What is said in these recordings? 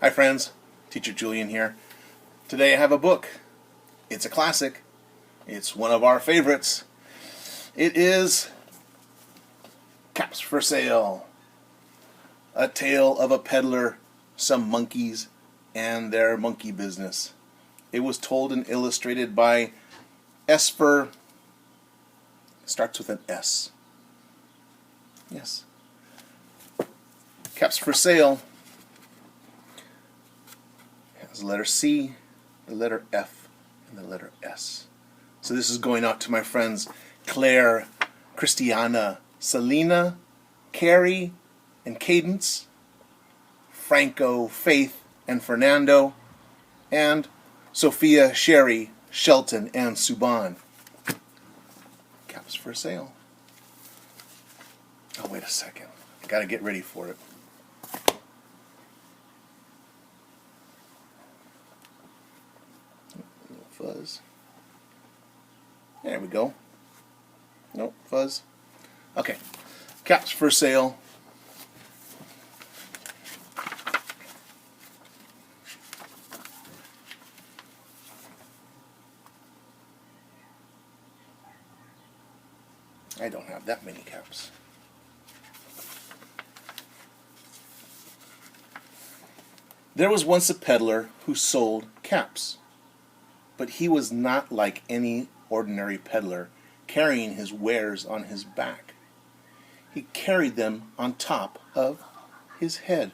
Hi friends, Teacher Julian here. Today I have a book. It's a classic. It's one of our favorites. It is Caps for Sale. A tale of a peddler, some monkeys, and their monkey business. It was told and illustrated by Esper. Starts with an S. Yes. Caps for Sale has the letter C, the letter F, and the letter S. So this is going out to my friends Claire, Christiana, Selena, Carrie, and Cadence, Franco, Faith, and Fernando, and Sophia, Sherry, Shelton, and Suban. Caps for Sale. Oh, wait a second. I gotta get ready for it. A little fuzz. There we go. Nope, fuzz. Okay. Caps for Sale. I don't have that many caps. There was once a peddler who sold caps, but he was not like any ordinary peddler carrying his wares on his back. He carried them on top of his head.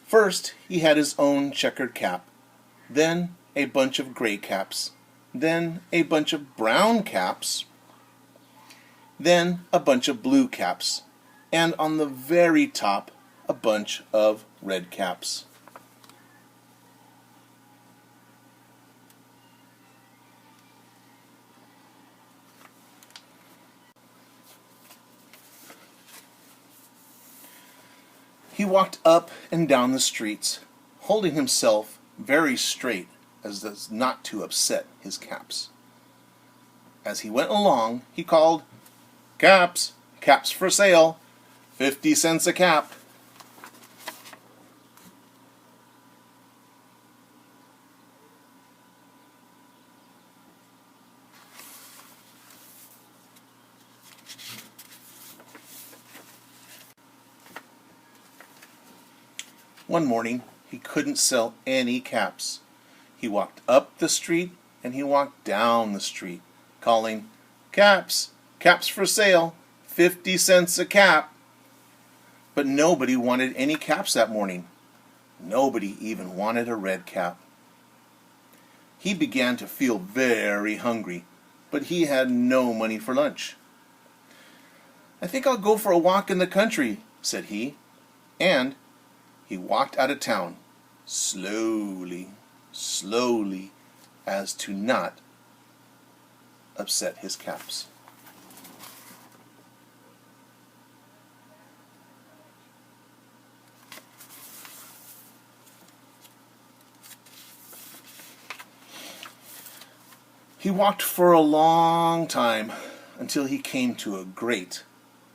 First, he had his own checkered cap, then a bunch of gray caps, then a bunch of brown caps, then a bunch of blue caps, and on the very top, a bunch of red caps. He walked up and down the streets, holding himself very straight as not to upset his caps. As he went along, he called, "Caps! Caps for sale! 50 cents a cap!" One morning, he couldn't sell any caps. He walked up the street and he walked down the street, calling, "Caps! Caps for sale! 50 cents a cap!" But nobody wanted any caps that morning. Nobody even wanted a red cap. He began to feel very hungry, but he had no money for lunch. "I think I'll go for a walk in the country," said he, and he walked out of town, slowly, slowly, as to not upset his caps. He walked for a long time until he came to a great,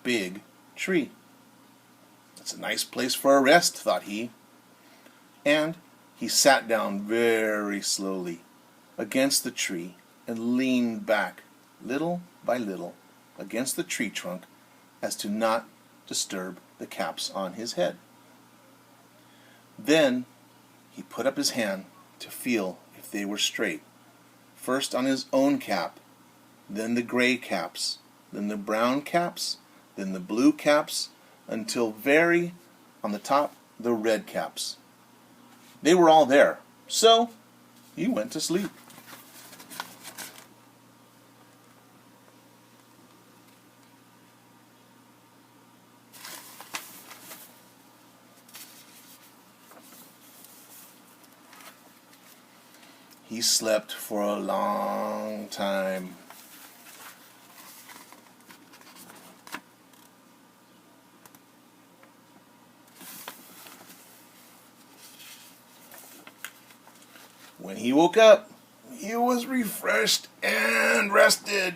big tree. "It's a nice place for a rest," thought he. And he sat down very slowly against the tree and leaned back little by little against the tree trunk as to not disturb the caps on his head. Then he put up his hand to feel if they were straight, first on his own cap, then the gray caps, then the brown caps, then the blue caps, until very on the top, the red caps. They were all there, so he went to sleep. He slept for a long time. When he woke up, he was refreshed and rested.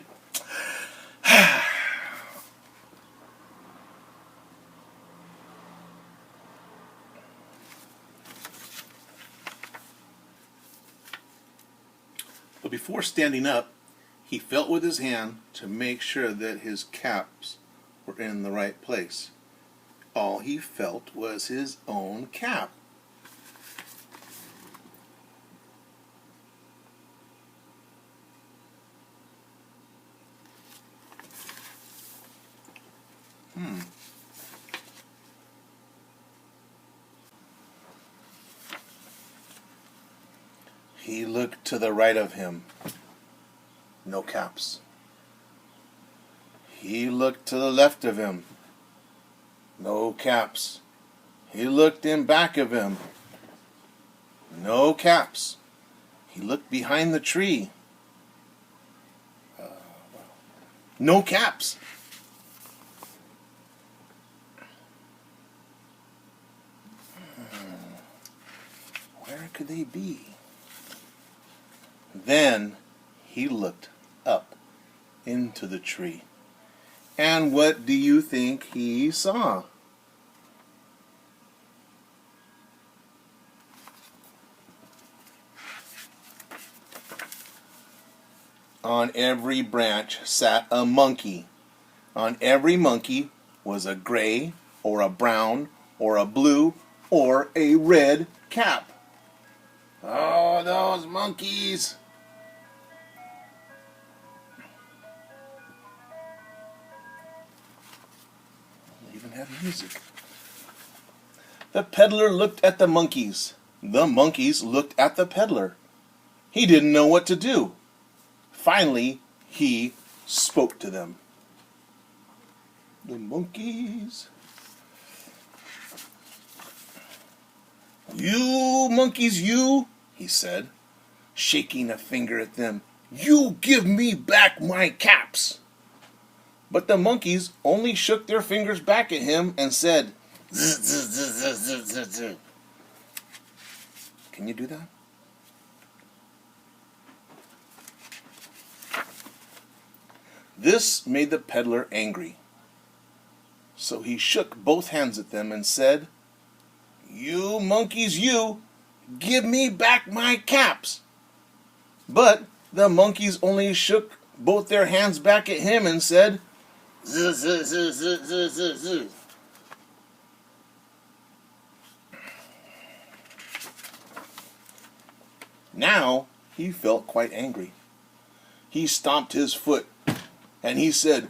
before standing up, he felt with his hand to make sure that his caps were in the right place. All he felt was his own cap. He looked to the right of him. No caps. He looked to the left of him. No caps. He looked in back of him. No caps. He looked behind the tree. No caps. Where could they be? Then he looked up into the tree. And what do you think he saw? On every branch sat a monkey. On every monkey was a gray or a brown or a blue or a red cap. Oh, those monkeys! They even have music. The peddler looked at the monkeys. The monkeys looked at the peddler. He didn't know what to do. Finally, he spoke to them. The monkeys. You monkeys, you, he said, shaking a finger at them. You give me back my caps. But the monkeys only shook their fingers back at him and said, zzz, zzz, zzz, zzz, zzz, zzz. Can you do that? This made the peddler angry. So he shook both hands at them and said, You monkeys, you, give me back my caps. But the monkeys only shook both their hands back at him and said, Zzz, zzz, zzz, zzz, zzz, zzz, zzz. Now he felt quite angry. He stomped his foot and he said,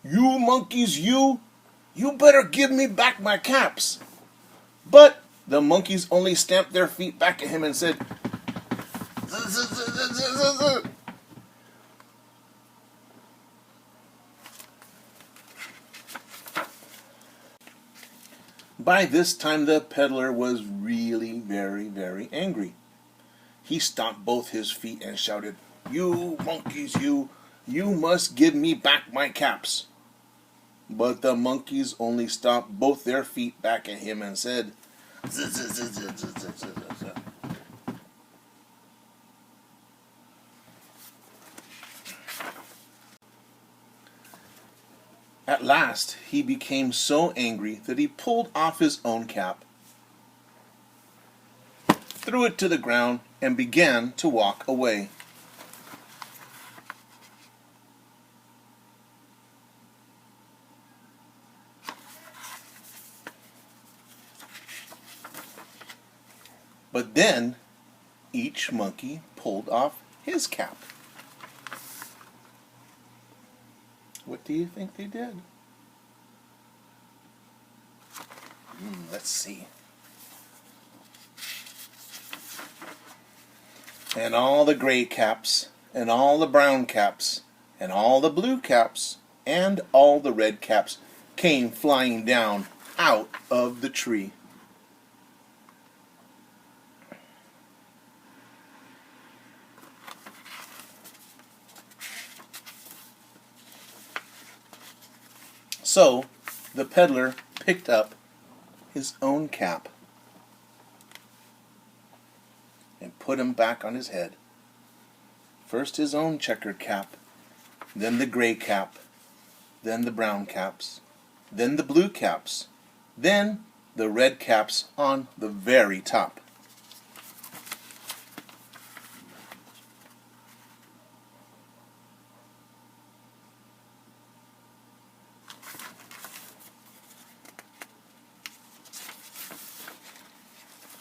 You monkeys, you better give me back my caps. But the monkeys only stamped their feet back at him and said, Zzz, zzz, zzz, zzz, zzz. By this time the peddler was really very, very angry. He stomped both his feet and shouted, You monkeys, you must give me back my caps. But the monkeys only stomped both their feet back at him and said, Zzz, zzz, zzz, zzz, zzz, zzz, zzz. At last he became so angry that he pulled off his own cap, threw it to the ground, and began to walk away. But then each monkey pulled off his cap. What do you think they did? Let's see. And all the gray caps, and all the brown caps, and all the blue caps, and all the red caps came flying down out of the tree. So the peddler picked up his own cap and put him back on his head. First his own checkered cap, then the gray cap, then the brown caps, then the blue caps, then the red caps on the very top.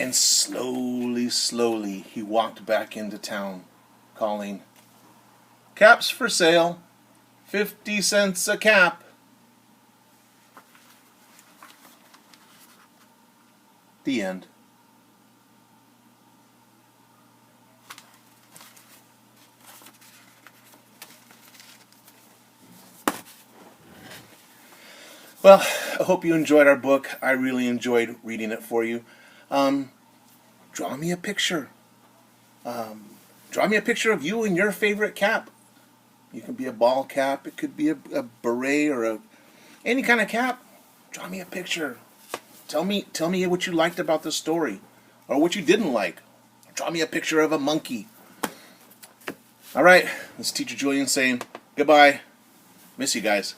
And slowly, slowly, he walked back into town, calling, "Caps for sale, 50 cents a cap." The end. Well, I hope you enjoyed our book. I really enjoyed reading it for you. Draw me a picture. Draw me a picture of you and your favorite cap. You can be a ball cap. It could be a beret or any kind of cap. Draw me a picture. Tell me what you liked about the story, or what you didn't like. Draw me a picture of a monkey. All right, this is Teacher Julian saying goodbye. Miss you guys.